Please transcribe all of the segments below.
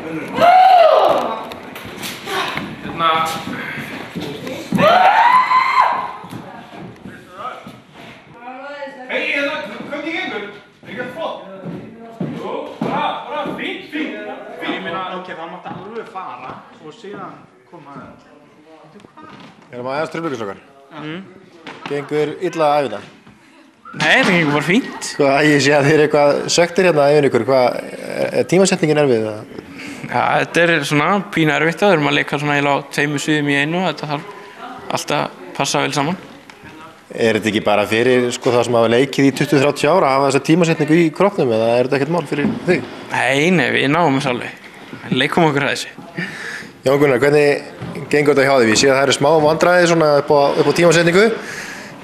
Hej, hvernig gengur? Ekki flott? Jú, bara fínt. Ég meina, ok, það mátti alveg fara og síðan koma Erum aðeins trufluguslokkar? Gengur illa að æfinna? Nei, það gengur bara fínt. Ég sé að þið eitthvað söktir hérna að æfina ykkur. Tímasetningin erfið? Ja, þetta svona pínu erfitt. Það erum að leika svona á 2 sviðum í einu og þetta þarf alltaf að passa vel saman. Þetta ekki bara fyrir það sem hafa leikið í 20-30 ára að hafa þessa tímasetningu í kroppnum eða þetta ekkert mál fyrir þig? Nei, við náum þess alveg. Leikum okkur að þessu. Jón Gunnar, hvernig gengur þetta hjá þig? Ég sé að það eru smá vandræði svona upp á tímasetningu.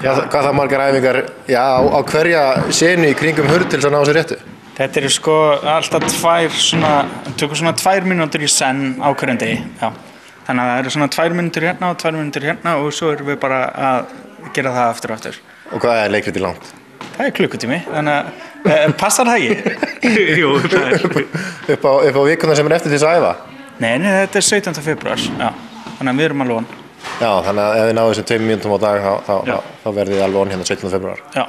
Hvað það margar æfingar á hverja senu í kringum hurð til þess að ná sér réttu? Þetta eru alltaf tökum svona 2 mínútur í senn á hverjum degi. Já. Þannig að það eru svona 2 mínútur hérna og 2 mínútur hérna og svo erum við bara að gera það aftur og aftur. Og hvað er leikritið langt? Það er klukkutími, þannig að passar það ekki? Jú, það er. Upp á vikuna sem er eftir þess að æfa? Nei, þetta er 17. febrúar, já. Þannig að við erum alveg on. Já, þannig að ef þið náðu þessum 2 mínútum á dag þá verðið þið alveg on hérna 17. febrúar. Já.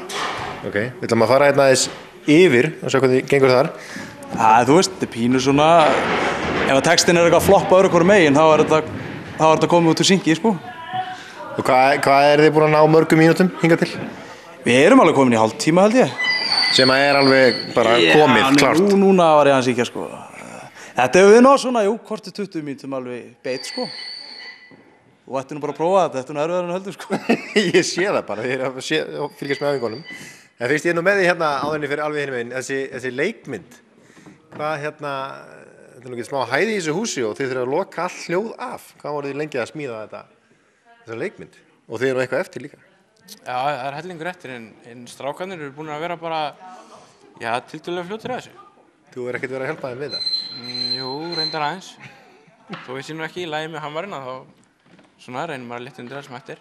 Ok, við ætlum að fara hérna aðeins yfir og sjá hvernig gengur þar. Þú veist, þetta er pínu svona, ef að textin er eitthvað floppa öðru hvoru megin, þá er þetta komið út úr syngi, sko. Og hvað er þið búin að ná mörgum mínútum hingað til? Við erum alveg komin í hálftíma, held ég. Sem að er alveg bara komið, klart. Já, núna var ég að síkja, sko. Þetta hefur við náð svona, hvort 20 mínútum alveg beit, sko. Og ættu nú bara að prófa þetta, þetta er nú erfiðar en heldur, sko. Ég sé það bara, þið fylgjast með æfingunum. En fyrst ég nú með því hérna áðurinn fyrir alveg hinum megin, þessi leikmynd. Þetta er nú ekki smá hæði í þessu húsi og þið þurfa að loka all hljóð af. Hvað voruð þið lengi að smíða þessa leikmynd? Og þið eru eitthvað eftir líka. Já, það er hellingur eftir en strákarnir eru búin að vera bara, tiltölulega fljótir að þessu. Þú er ekkert verið að hjálpa þeim við það? Jú, reyndar aðeins. Þó ég sé nú ekki í lagi með hamarinn þá svona reynir maður að lita undir það sem eftir.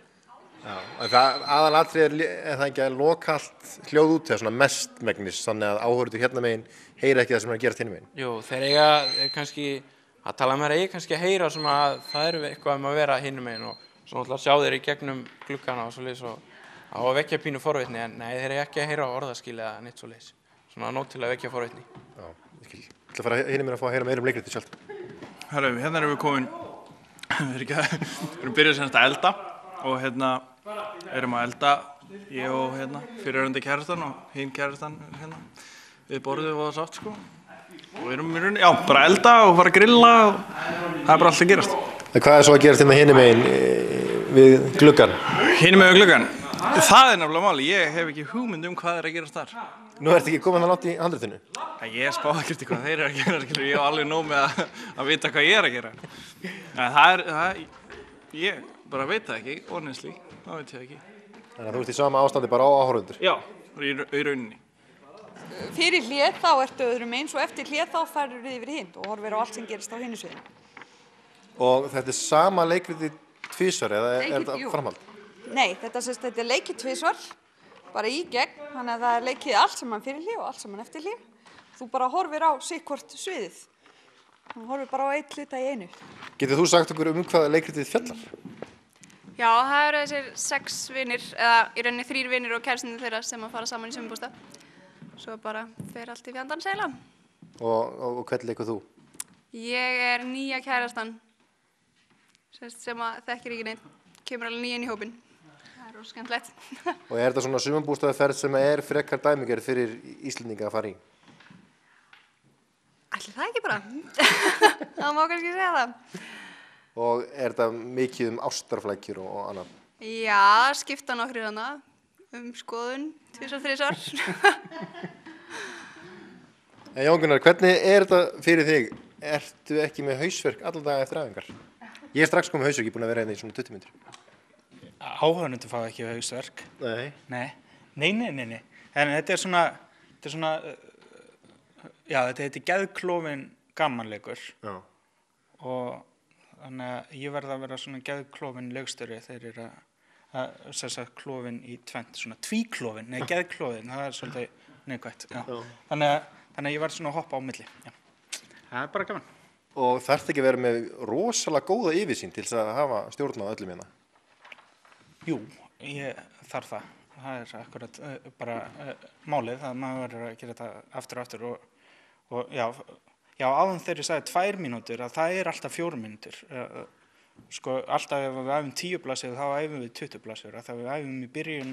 Já, en það aðalatriði er það ekki að loka allt hljóð út þegar svona mestmegnis þannig að áhorfendur hérna megin heyra ekki það sem er að gerast hinum megin. Jú, þeir kannski að tala með kannski að heyra svona að það eru eitthvað að vera hinum megin og svo náttúrulega sjá þeir í gegnum gluggana og svoleiðis og á að vekja pínu forvitni en nei, þeir eru ekki að heyra orðaskil eða neitt svoleiðis. Svona nóg til að vekja forvitni. Já, ég skil. Ég ætla að fara hinum megin að fá að heyra meira leikritið sjálft. Herru, hérna erum við komin, við erum byrjuð semst að elda og erum að elda ég og fyrirverandi kærastan og hinn kærastan við borðið og sátt, sko. Og við erum bara að elda og fara að grilla og það er bara allt að gerast. Hvað er svo að gerast hérna hinum megin við gluggan? Hinum megin við gluggan? Það er nefnilega máli, ég hef ekki hugmynd hvað er að gerast þar. Nú ertu ekki komin það langt í handritinu? Ég spá ekkert í hvað þeir eru að gera, skilur, ég á alveg nóg með að vita hvað ég er að gera. Ég bara veit það ekki, honestly, það veit ég ekki. Þannig að þú ert í sama ástandi bara á áhorfendur? Já, í rauninni. Fyrir hléð þá ertu öðrum eins og eftir hléð þá ferður við yfir hinn og horfir á allt sem gerist á hinni sviðinu. Og þetta er sama leikritið tvisvar eða er þetta framhald? Nei, þetta er leikið tvisvar, bara í gegn, þannig að það er leikið allt saman fyrir hléð og allt saman eftir hléð. Þú bara horfir á sikkvort sviðið. Þú horfir bara á einn hluta í einu. Getur þú sagt okkur hvað leikritið fjallar? Já, það eru þessir 6 vinir, eða í rauninni 3 vinir og kærastinn þeirra sem að fara saman í sumarbústað. Svo bara fer allt í fjandann segla. Og hvern leikur þú? Ég er nýja kærastan sem að þekkir ekki neitt, kemur alveg nýja inn í hópinn. Það er rosa skemmtilegt. Og er þetta svona sumarbústaðaferð sem er frekar dæmigerð fyrir Íslendinga að fara í? Ætli það ekki bara? Það má kannski segja það. Og er þetta mikið ástarflækjur og annað? Já, skipta nokkrir hana skoðun, 2-3. En Jón Gunnar, hvernig er þetta fyrir þig? Ertu ekki með hausverk alla daga eftir æfingar? Ég er strax komið hausverk, ég er búin að vera hérna í svona 20 mínútur. Áhorfendur fá ekki hausverk. Nei. Nei. En þetta er svona, þetta heitir geðklofinn gamanleikur. Já. Og þannig að ég verð að vera svona geðklofinn leikstjóri þegar ég er að klofinn í tvennt, svona tvíklofinn, nei geðklofinn, það er svolítið neikvætt. Já. Þannig að ég verð svona að hoppa á milli. Já. Það er bara gaman. og þarft ekki að vera með rosalega góða yfirsýn til þess að hafa stjórn á öllum hérna. Jú, ég þarf það. Það er akkurat bara málið, að maður verður að gera þetta aftur og aftur og já, áðan þegar ég sagði 2 mínútur, að það er alltaf 4 mínútur. Sko, alltaf ef við æfum 10 blaðsíður, þá æfum við 20 blaðsíður, að það við æfum í byrjun,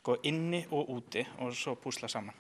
sko, inni og úti og svo púsla saman.